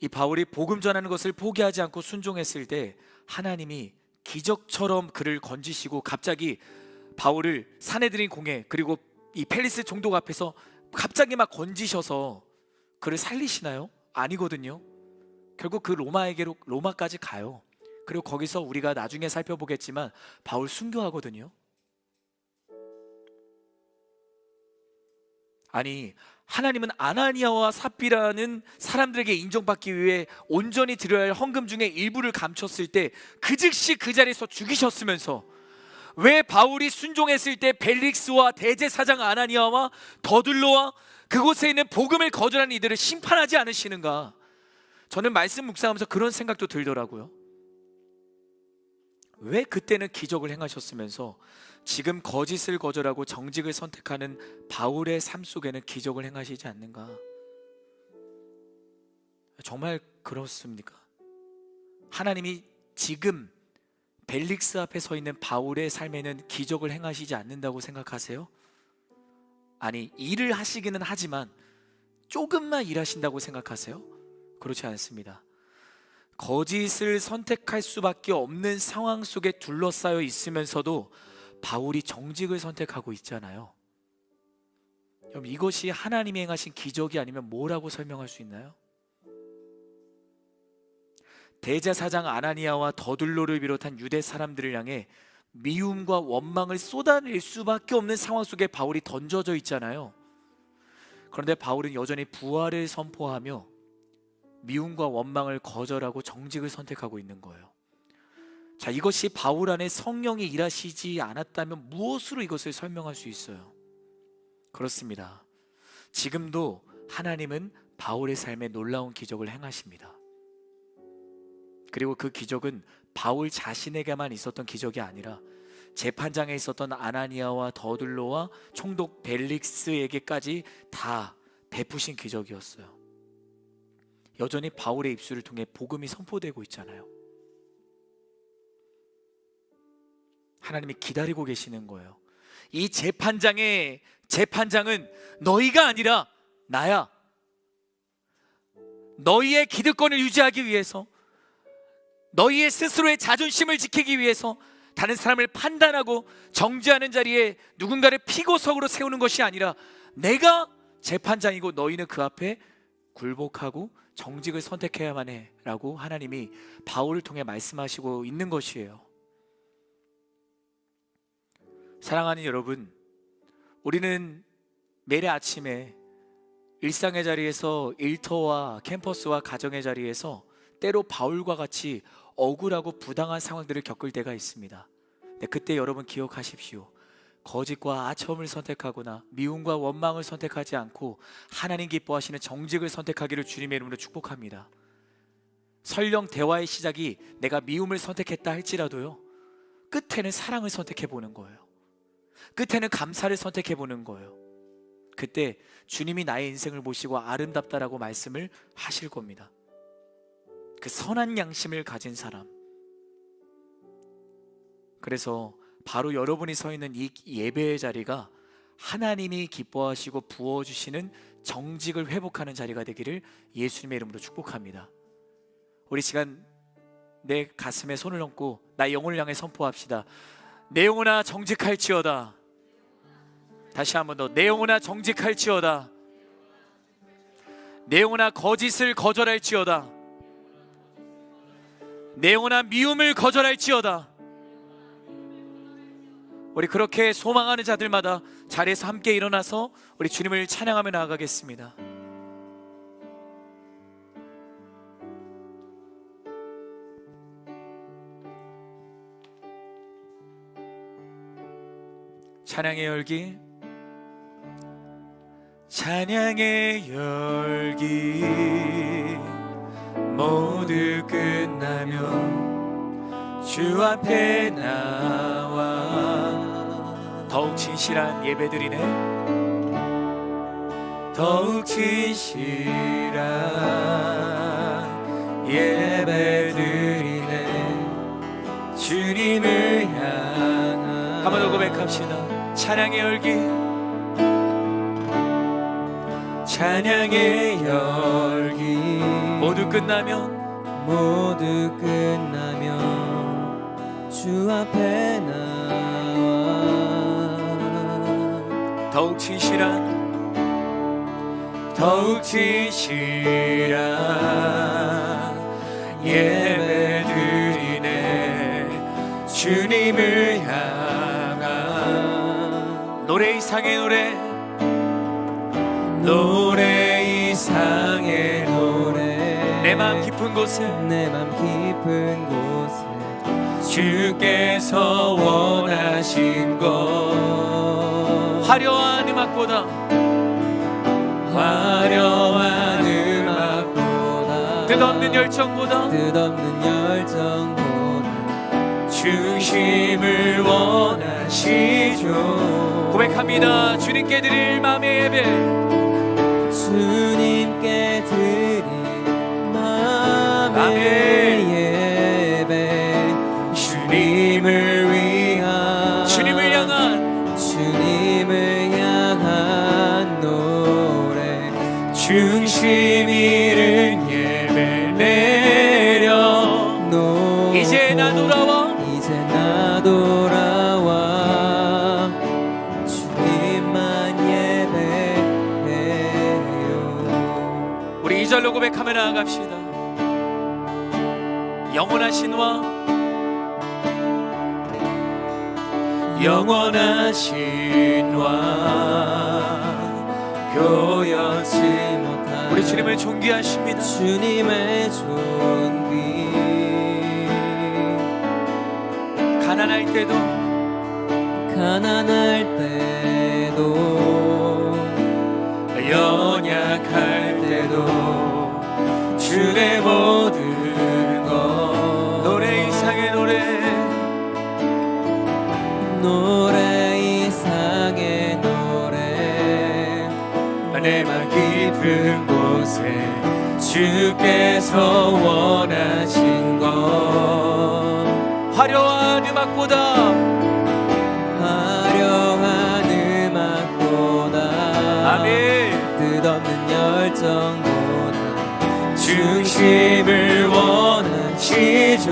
이 바울이 복음 전하는 것을 포기하지 않고 순종했을 때 하나님이 기적처럼 그를 건지시고 갑자기 바울을 사내들인 공회 그리고 이 펠리스 총독 앞에서 갑자기 막 건지셔서 그를 살리시나요? 아니거든요. 결국 그 로마까지 가요. 그리고 거기서 우리가 나중에 살펴보겠지만 바울 순교하거든요. 아니, 하나님은 아나니아와 삽비라는 사람들에게 인정받기 위해 온전히 드려야 할 헌금 중에 일부를 감췄을 때 그 즉시 그 자리에서 죽이셨으면서 왜 바울이 순종했을 때 벨릭스와 대제사장 아나니아와 더둘로와 그곳에 있는 복음을 거절하는 이들을 심판하지 않으시는가? 저는 말씀 묵상하면서 그런 생각도 들더라고요. 왜 그때는 기적을 행하셨으면서 지금 거짓을 거절하고 정직을 선택하는 바울의 삶 속에는 기적을 행하시지 않는가? 정말 그렇습니까? 하나님이 지금 벨릭스 앞에 서 있는 바울의 삶에는 기적을 행하시지 않는다고 생각하세요? 아니, 일을 하시기는 하지만 조금만 일하신다고 생각하세요? 그렇지 않습니다. 거짓을 선택할 수밖에 없는 상황 속에 둘러싸여 있으면서도 바울이 정직을 선택하고 있잖아요. 그럼 이것이 하나님이 행하신 기적이 아니면 뭐라고 설명할 수 있나요? 대제사장 아나니아와 더둘로를 비롯한 유대 사람들을 향해 미움과 원망을 쏟아낼 수밖에 없는 상황 속에 바울이 던져져 있잖아요. 그런데 바울은 여전히 부활을 선포하며 미움과 원망을 거절하고 정직을 선택하고 있는 거예요. 자, 이것이 바울 안에 성령이 일하시지 않았다면 무엇으로 이것을 설명할 수 있어요? 그렇습니다. 지금도 하나님은 바울의 삶에 놀라운 기적을 행하십니다. 그리고 그 기적은 바울 자신에게만 있었던 기적이 아니라 재판장에 있었던 아나니아와 더둘로와 총독 벨릭스에게까지 다 베푸신 기적이었어요. 여전히 바울의 입술을 통해 복음이 선포되고 있잖아요. 하나님이 기다리고 계시는 거예요. 이 재판장은 너희가 아니라 나야. 너희의 기득권을 유지하기 위해서, 너희의 스스로의 자존심을 지키기 위해서 다른 사람을 판단하고 정죄하는 자리에 누군가를 피고석으로 세우는 것이 아니라 내가 재판장이고 너희는 그 앞에 굴복하고 정직을 선택해야만 해 라고 하나님이 바울을 통해 말씀하시고 있는 것이에요. 사랑하는 여러분, 우리는 매일 아침에 일상의 자리에서, 일터와 캠퍼스와 가정의 자리에서 때로 바울과 같이 억울하고 부당한 상황들을 겪을 때가 있습니다. 네, 그때 여러분 기억하십시오. 거짓과 아첨을 선택하거나 미움과 원망을 선택하지 않고 하나님 기뻐하시는 정직을 선택하기를 주님의 이름으로 축복합니다. 설령 대화의 시작이 내가 미움을 선택했다 할지라도요, 끝에는 사랑을 선택해 보는 거예요. 끝에는 감사를 선택해 보는 거예요. 그때 주님이 나의 인생을 보시고 아름답다라고 말씀을 하실 겁니다. 그 선한 양심을 가진 사람. 그래서 바로 여러분이 서 있는 이 예배의 자리가 하나님이 기뻐하시고 부어주시는 정직을 회복하는 자리가 되기를 예수님의 이름으로 축복합니다. 우리 시간 내 가슴에 손을 얹고 나 영혼을 향해 선포합시다. 내 영혼아 정직할지어다. 다시 한 번 더. 내 영혼아 정직할지어다. 내 영혼아 거짓을 거절할지어다. 내 영혼아 미움을 거절할지어다. 우리 그렇게 소망하는 자들마다 자리에서 함께 일어나서 우리 주님을 찬양하며 나아가겠습니다. 찬양의 열기, 찬양의 열기 모두 끝나면 주 앞에 나와 더욱 진실한 예배드리네. 더욱 진실한 예배드리네. 주님을 향한 한 번 더 고백합시다. 찬양의 열기, 찬양의 열기 모두 끝나면 주 앞에 나와 더욱 진실한 예배드리네. 주님을 향한 노래 이상의 노래 이상의 노래 내 맘 깊은 곳에 주께서 원하신 것 화려한 음악보다 뜻없는 열정보다 중심을 원하시죠. 고백합니다. 주님께 드릴 마음의 예배, 주님께 드릴 마음의 예배, 주님을 향한 노래, 중심 잃은 예배 내려놓고 이제 나 돌아와 주님만 예배해요. 우리 2절로 고백하며 나아갑시다. 영원하신 와 표현치 못할 우리 주님을 존귀하십니다. 주님의 존귀 가난할 때도 연약할 때도 주의 모든 것 노래 이상의 노래 내 맘 깊은 곳에 주께서 원하신 것 화려한 음악보다 아멘. 뜻없는 열정보다 중심을 원하시죠.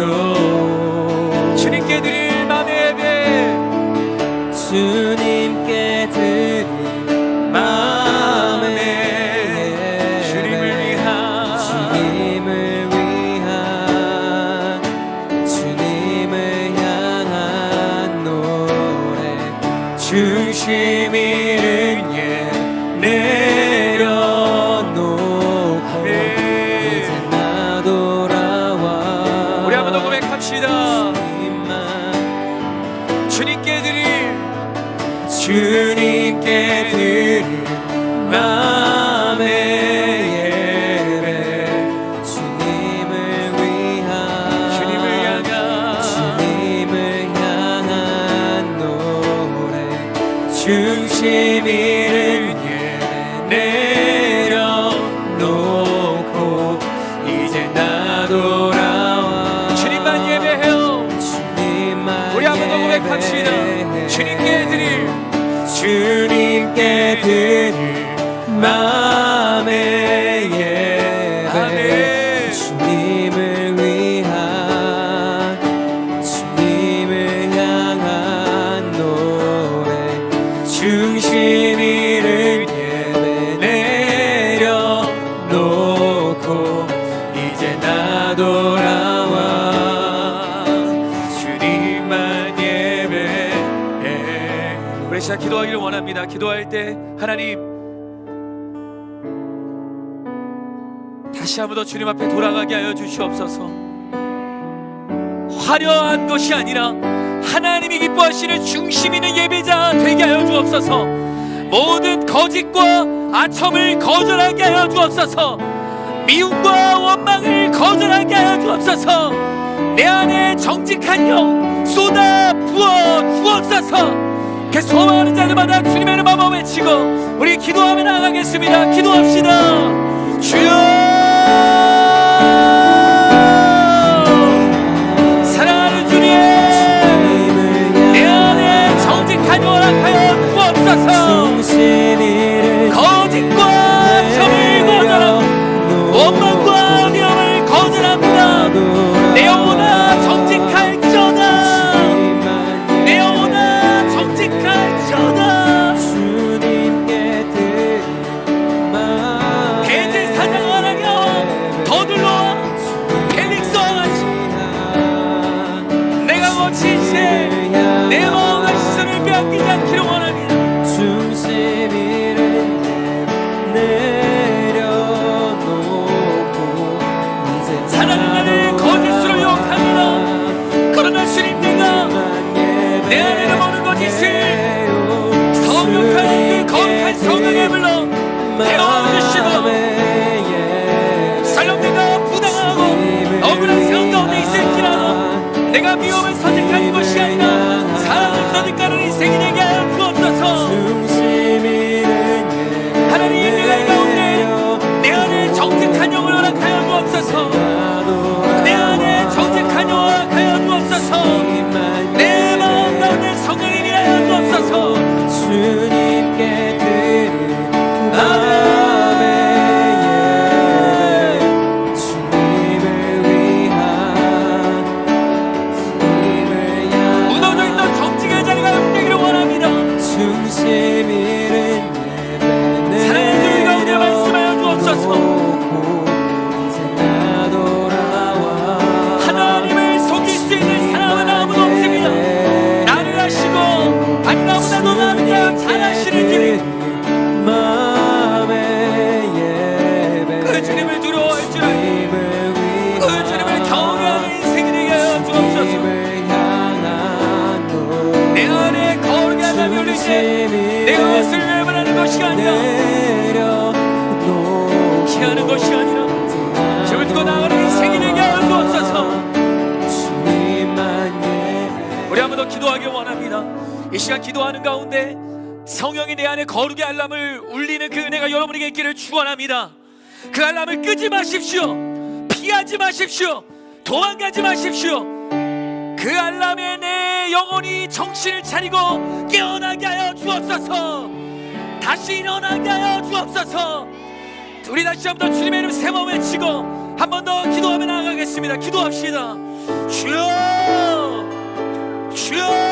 주님께 드릴 맘의 예배, 주님께 드릴 마음의 예배, 주님을 향한 노래, 중심 잃은 예배 내려놓고 이제 나 돌아와 우리 한번 더 고백합시다. 주님께 드릴 마음의 예배, 주님을 향한 노래, 중심 잃은 예배 내려놓고 이제 나도 드릴 마음의 예배 아멘. 주님을 위한 주님을 향한 노래 중심 잃은 예배 내려놓고 이제 나 돌아와 주님만 예배해. 우리 시작 기도하기를 원합니다. 기도할 때 하나님 다시 한 번 더 주님 앞에 돌아가게 하여 주시옵소서. 화려한 것이 아니라 하나님이 기뻐하시는 중심 있는 예배자 되게 하여 주옵소서. 모든 거짓과 아첨을 거절하게 하여 주옵소서. 미움과 원망을 거절하게 하여 주옵소서. 내 안에 정직한 영 쏟아 부어 주옵소서. 그 소망하는 자들마다 주님의 이름 한번 외치고 우리 기도하며 나가겠습니다. 기도합시다. 주여, 사랑하는 주님, 내 안에 정직한 영 허락하여 주옵소서. 거짓과 점을 거절하고 원망과 미움을 거절합니다. 내 영혼아 정직할지어다. 내 영혼아 정직할지어다. 대제사장 하나가 거들러 펠릭스와 같이 내가 거친 새내 마음과 시선을 빼앗기지 않기를 원합니다. 사랑은 나를 거짓으로 유혹합니다. 그러나 주님 내가 내 안에 모든 거짓을 성육하는 그 거룩한 성령에 불러 태워주시고 설령 내가 부당하고 억울한 상황 가운데 있을지라도 내가 미움을 선택하는 것이 아니라 사랑을 선택하는 인생이 되게 하여 주옵소서. 하나님 내가 이 가운데 내 안에 정직한 영을 허락하여 주옵소서. 내 안에 정직한 영을 허락하여 주옵소서. 내 마음 가운데 성령이 일하여 주옵소서. 주님께 드릴 아멘. 주님을 위한 주님을 향한 무너져 있던 정직의 자리가 회복되기를 원합니다. 중심 잃은 예배 사랑하는 주님 가운데 말씀하여 주옵소서. 이제 나 돌아와 하나님을 속일 수 있는 사람은 아무도 없습니다. 나를 아시고 아니 나보다도 나를 잘 아시는 주님, 마음의 예배 그 주님을 두려워할 줄 알고 그 주님을 경외하는 인생이 되게 하여 주옵소서. 주님을 향한 노래 내 안에 거룩의 하나님이 올릴 때 내가 그것을 외면하는 것이 아니라 피하는 것이 아니라 주를 두고 나가는 인생이 되게 하여 주옵소서. 우리 한 번 더 기도하기를 원합니다. 이 시간 기도하는 가운데 성령이 내 안에 거룩의 알람을 울리는 그 은혜가 여러분에게 있기를 축원합니다. 그 알람을 끄지 마십시오. 피하지 마십시오. 도망가지 마십시오. 그 알람에 내 영혼이 정신을 차리고 깨어나게 하여 주옵소서. 다시 일어나게 하여 주옵소서. 우리 다시 한 번 더 주님의 이름 세 번 외치고 한 번 더 기도하며 나아가겠습니다. 기도합시다. 주여, 주여.